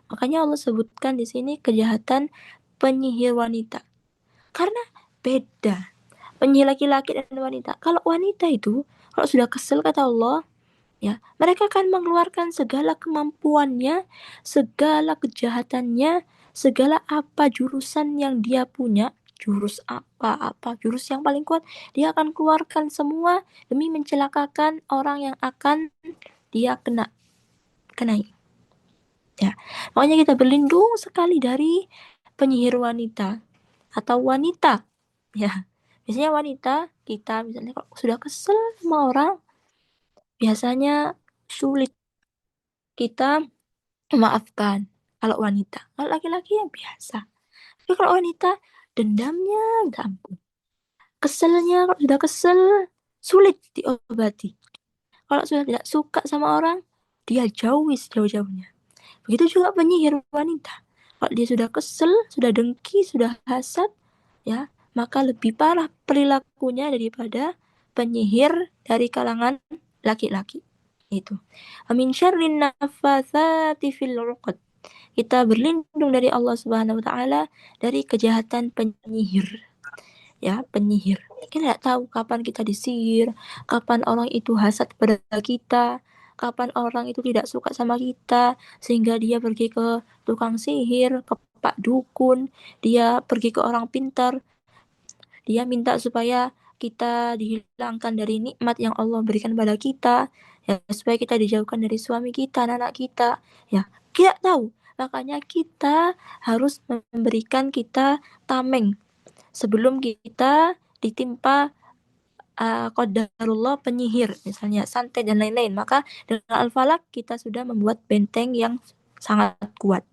Makanya Allah sebutkan di sini kejahatan penyihir wanita. Karena beda penyihir laki-laki dan wanita. Kalau wanita itu, kalau sudah kesel kata Allah, ya, mereka akan mengeluarkan segala kemampuannya, segala kejahatannya, segala apa jurusan yang dia punya, jurus jurus yang paling kuat, dia akan keluarkan semua demi mencelakakan orang yang akan dia kenai. Ya, makanya kita berlindung sekali dari penyihir wanita atau wanita. Ya, biasanya wanita kita misalnya kalau sudah kesel sama orang, biasanya sulit kita memaafkan kalau wanita. Kalau laki-laki ya biasa. Tapi kalau wanita, dendamnya nggak ampun. Keselnya, kalau sudah kesel, sulit diobati. Kalau sudah tidak suka sama orang, dia jauhi sejauh-jauhnya. Begitu juga penyihir wanita. Kalau dia sudah kesel, sudah dengki, sudah hasad, ya, maka lebih parah perilakunya daripada penyihir dari kalangan laki-laki. Itu. Amin syarrin naffatsati fil 'uqad. Kita berlindung dari Allah Subhanahu wa taala dari kejahatan penyihir. Ya, penyihir. Kita tidak tahu kapan kita disihir, kapan orang itu hasad pada kita, kapan orang itu tidak suka sama kita, sehingga dia pergi ke tukang sihir, ke pak dukun, dia pergi ke orang pintar, dia minta supaya kita dihilangkan dari nikmat yang Allah berikan pada kita, ya, supaya kita dijauhkan dari suami kita, anak kita, ya, tidak tahu. Makanya kita harus memberikan kita tameng sebelum kita ditimpa qadarullah penyihir, misalnya santet dan lain-lain. Maka dengan Al-Falaq kita sudah membuat benteng yang sangat kuat.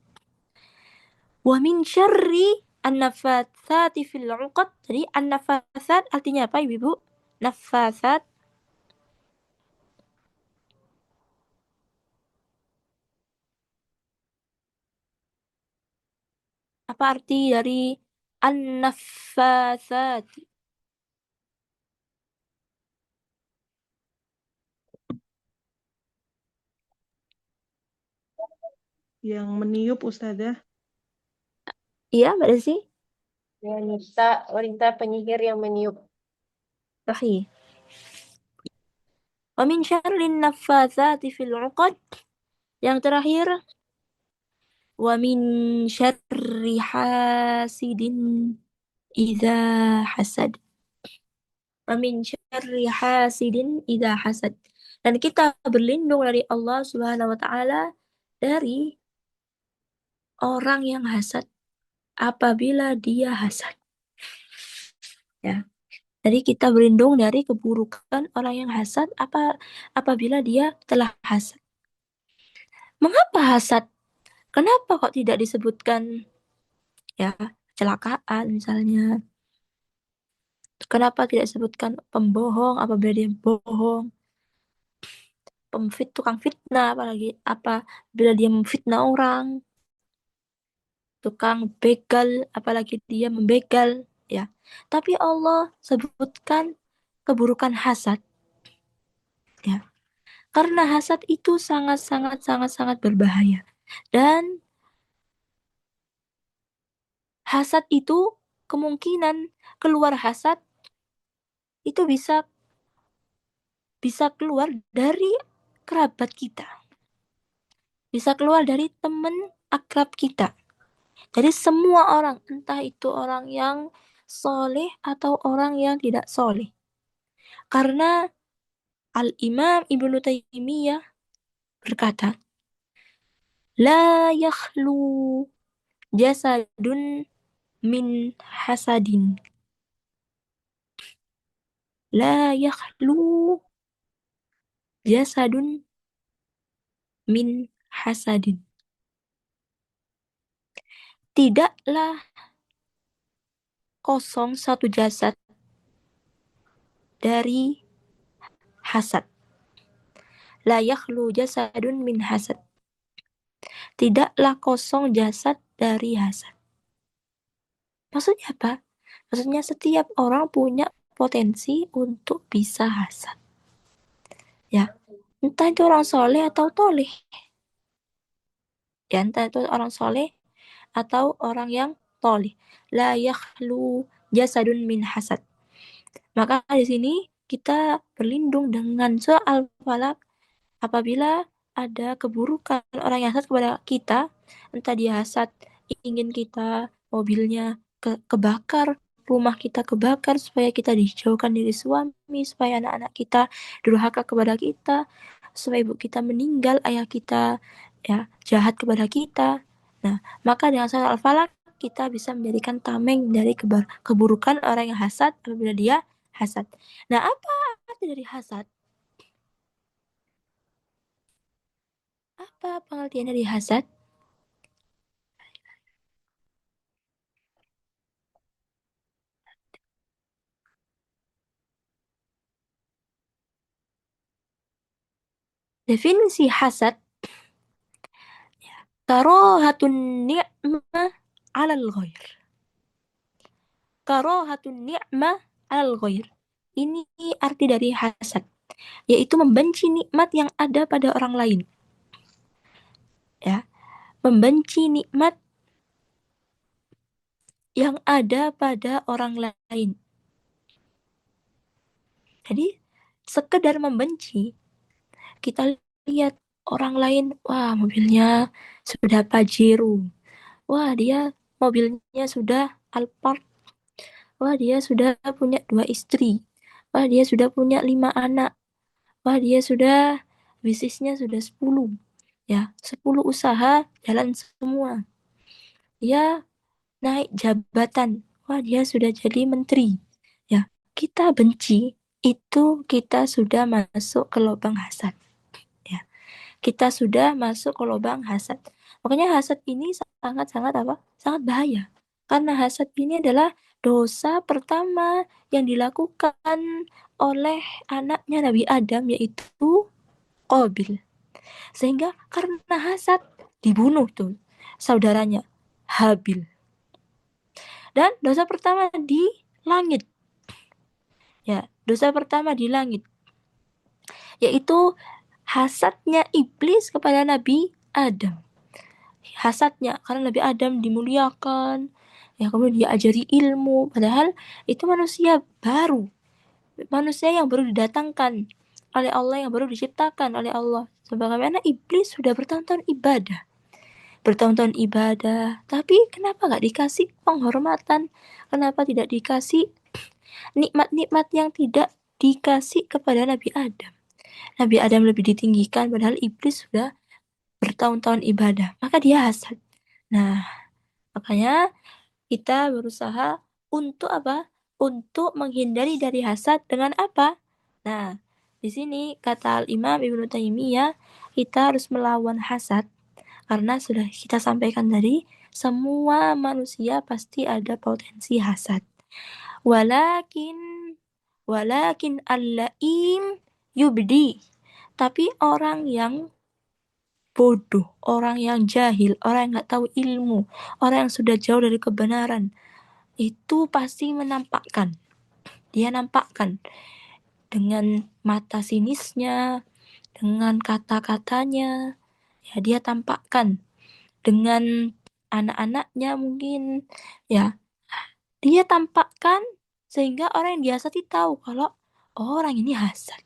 Wa min syarri an-naffatsati fil 'uqad. Jadi an-naffatsat artinya apa, Ibu? Naffatsat apa arti dari an-naffatsat? Yang meniup, Ustazah. Iya, Mbak Desi? Wanita penyihir yang meniup. Sahih. Wa min syarri an-naffatsati fil 'uqad. Yang terakhir, wa min syarri hasidin idza hasad. Wa min syarri hasidin idza hasad. Dan kita berlindung dari Allah Subhanahu wa taala dari orang yang hasad apabila dia hasad. Ya. Jadi kita berlindung dari keburukan orang yang hasad apabila dia telah hasad. Mengapa hasad? Kenapa kok tidak disebutkan ya kecelakaan misalnya? Kenapa tidak disebutkan pembohong apabila dia bohong? Tukang fitnah apalagi apabila dia memfitnah orang, tukang begal apalagi dia membegal, ya. Tapi Allah sebutkan keburukan hasad, ya. Karena hasad itu sangat sangat sangat sangat berbahaya. Dan hasad itu kemungkinan keluar hasad itu bisa keluar dari kerabat kita. Bisa keluar dari teman akrab kita. Jadi semua orang, entah itu orang yang soleh atau orang yang tidak soleh. Karena Al-Imam Ibnu Taimiyah berkata, La yakhlu jasadun min hasadin. La yakhlu jasadun min hasadin. Tidaklah kosong satu jasad dari hasad. La yakhlu jasadun min hasad. Tidaklah kosong jasad dari hasad. Maksudnya apa? Maksudnya setiap orang punya potensi untuk bisa hasad. Ya, entah itu orang soleh atau toleh. Ya, entah itu orang soleh atau orang yang toleh. La yakhlu jasadun min hasad. Maka di sini kita berlindung dengan surah Al-Falaq apabila ada keburukan orang yang hasad kepada kita, entah dia hasad ingin kita mobilnya kebakar, rumah kita kebakar supaya kita dijauhkan dari suami, supaya anak-anak kita durhaka kepada kita, supaya ibu kita meninggal, ayah kita ya jahat kepada kita. Nah, maka dengan surah Al-Falaq kita bisa menjadikan tameng dari keburukan orang yang hasad apabila dia hasad. Nah, apa arti dari hasad? Apa pengertian dari hasad? Definisi hasad, karahatun ni'mah 'alal ghair. Karahatun ni'mah 'alal ghair. Ini arti dari hasad, yaitu membenci nikmat yang ada pada orang lain. Ya, membenci nikmat yang ada pada orang lain. Jadi, sekedar membenci, kita lihat orang lain, wah mobilnya sudah Pajero, wah dia mobilnya sudah Alphard, wah dia sudah punya 2 istri, wah dia sudah punya 5 anak, wah dia sudah bisnisnya sudah 10, ya 10 usaha jalan semua, dia naik jabatan, wah dia sudah jadi menteri, ya kita benci, itu kita sudah masuk ke lubang hasad. Kita sudah masuk ke lubang hasad. Makanya hasad ini sangat-sangat apa? Sangat bahaya. Karena hasad ini adalah dosa pertama yang dilakukan oleh anaknya Nabi Adam, yaitu Qabil. Sehingga karena hasad dibunuh tuh saudaranya Habil. Dan dosa pertama di langit. Ya, dosa pertama di langit, yaitu hasadnya iblis kepada Nabi Adam. Hasadnya, karena Nabi Adam dimuliakan, ya kemudian diajari ilmu, padahal itu manusia baru, manusia yang baru didatangkan oleh Allah, yang baru diciptakan oleh Allah. Sebagaimana iblis sudah bertahun-tahun ibadah, tapi kenapa nggak dikasih penghormatan? Kenapa tidak dikasih nikmat-nikmat yang tidak dikasih kepada Nabi Adam? Nabi Adam lebih ditinggikan, padahal iblis sudah bertahun-tahun ibadah. Maka dia hasad. Nah, makanya kita berusaha untuk apa? Untuk menghindari dari hasad dengan apa? Nah, di sini kata Al-Imam Ibnu Taimiyah, kita harus melawan hasad. Karena sudah kita sampaikan tadi, semua manusia pasti ada potensi hasad. Walakin al-la'im yubdi. Tapi orang yang bodoh, orang yang jahil, orang yang nggak tahu ilmu, orang yang sudah jauh dari kebenaran, itu pasti menampakkan. Dia nampakkan dengan mata sinisnya, dengan kata-katanya, ya dia tampakkan dengan anak-anaknya mungkin, ya dia tampakkan sehingga orang yang dihasati tahu kalau orang ini hasad.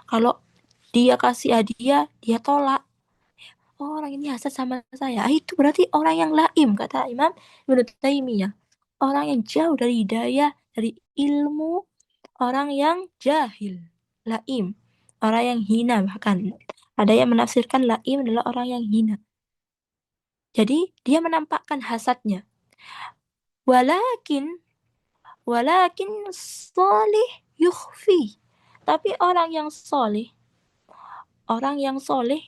Kalau dia kasih hadiah, dia tolak. Oh, orang ini hasad sama saya. Itu berarti orang yang laim, kata Imam Ibnu Taimiyah. Orang yang jauh dari hidayah, dari ilmu, orang yang jahil, laim, orang yang hina bahkan. Ada yang menafsirkan laim adalah orang yang hina. Jadi dia menampakkan hasadnya. Walakin soleh yukhfi. Tapi orang yang soleh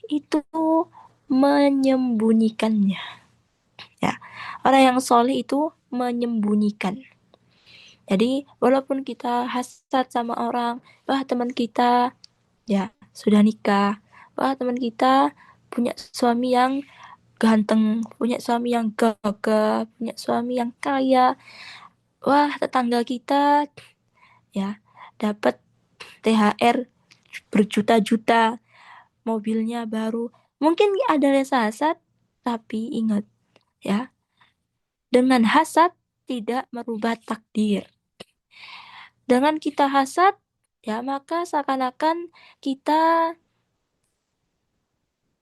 itu menyembunyikannya. Ya, orang yang soleh itu menyembunyikan. Jadi walaupun kita hasad sama orang, wah teman kita ya sudah nikah, wah teman kita punya suami yang ganteng, punya suami yang gagah, punya suami yang kaya, wah tetangga kita ya dapat THR berjuta-juta, mobilnya baru. Mungkin ada rasa hasad, tapi ingat ya, dengan hasad tidak merubah takdir. Dengan kita hasad, ya maka seakan-akan kita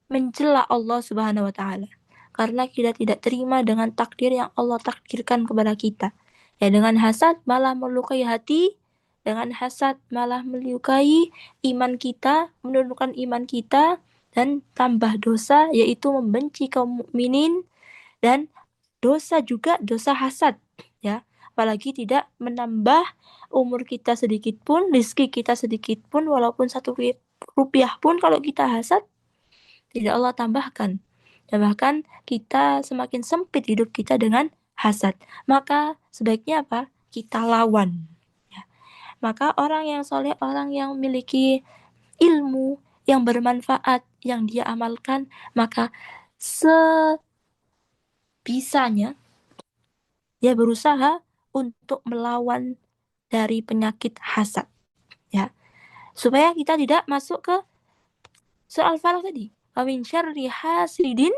mencela Allah Subhanahu wa taala. Karena kita tidak terima dengan takdir yang Allah takdirkan kepada kita. Ya dengan hasad malah melukai hati, dengan hasad malah melukai iman kita, menurunkan iman kita, dan tambah dosa yaitu membenci kaum mukminin, dan dosa juga dosa hasad, ya. Apalagi tidak menambah umur kita sedikit pun, rezeki kita sedikit pun, walaupun 1 rupiah pun kalau kita hasad, tidak Allah tambahkan. Dan bahkan kita semakin sempit hidup kita dengan hasad. Maka sebaiknya apa? Kita lawan. Ya. Maka orang yang soleh, orang yang memiliki ilmu, yang bermanfaat yang dia amalkan, maka sebisanya dia berusaha untuk melawan dari penyakit hasad, ya, supaya kita tidak masuk ke soal Falaq tadi. Wa min syarri hasidin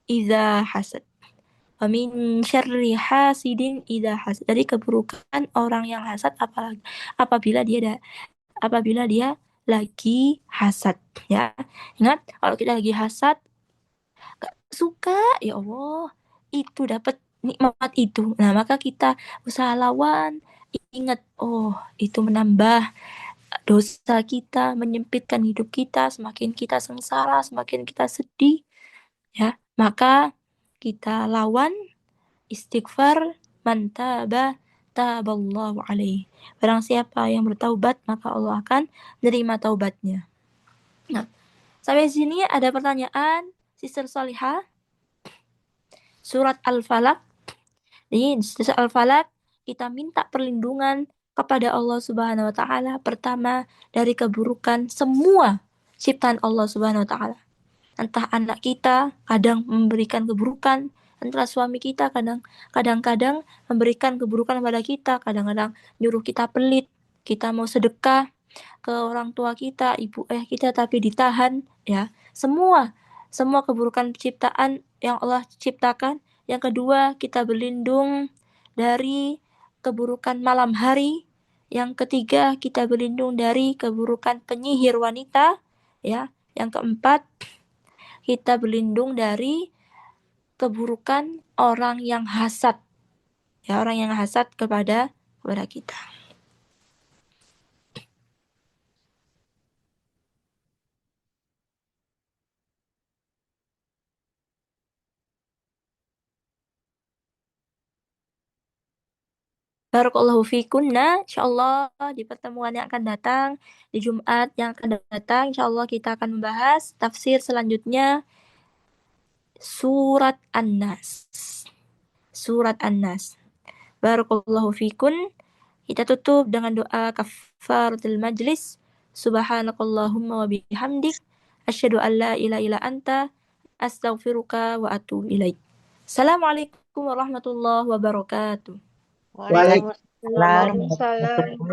idza hasad. Wa min syarri hasidin idza hasad. Dari keburukan orang yang hasad apabila dia lagi hasad, ya. Ingat, kalau kita lagi hasad, gak suka, ya Allah, itu dapat nikmat itu. Nah, maka kita usaha lawan. Ingat, oh, itu menambah dosa kita, menyempitkan hidup kita, semakin kita sengsara, semakin kita sedih, ya. Maka kita lawan, istighfar, man taba taballahu alaihi. Barang siapa yang bertaubat, maka Allah akan menerima taubatnya. Nah, sampai sini ada pertanyaan, Sister Salihah? Surat Al-Falaq. Di surat Al-Falaq kita minta perlindungan kepada Allah Subhanahu wa taala, pertama dari keburukan semua ciptaan Allah Subhanahu wa taala. Entah anak kita kadang memberikan keburukan, entah suami kita kadang-kadang memberikan keburukan kepada kita, kadang-kadang nyuruh kita pelit, kita mau sedekah ke orang tua kita, ibu kita, tapi ditahan, ya. Semua keburukan ciptaan yang Allah ciptakan. Yang kedua, kita berlindung dari keburukan malam hari. Yang ketiga, kita berlindung dari keburukan penyihir wanita, ya. Yang keempat, kita berlindung dari keburukan orang yang hasad, ya, orang yang hasad kepada kita. Barakallahu fikunna, insyaallah di pertemuan yang akan datang, di Jumat yang akan datang, insyaallah kita akan membahas tafsir selanjutnya surat An-Nas. Surat An-Nas. Barakallahu fikun. Kita tutup dengan doa kafaratul majlis. Subhanakallahumma wa bihamdik, asyhadu an la ilaha illa anta, astaghfiruka wa atubu ilaik. Assalamualaikum warahmatullahi wabarakatuh. Waalaikumsalam. Waalaikumsalam warahmatullahi wabarakatuh.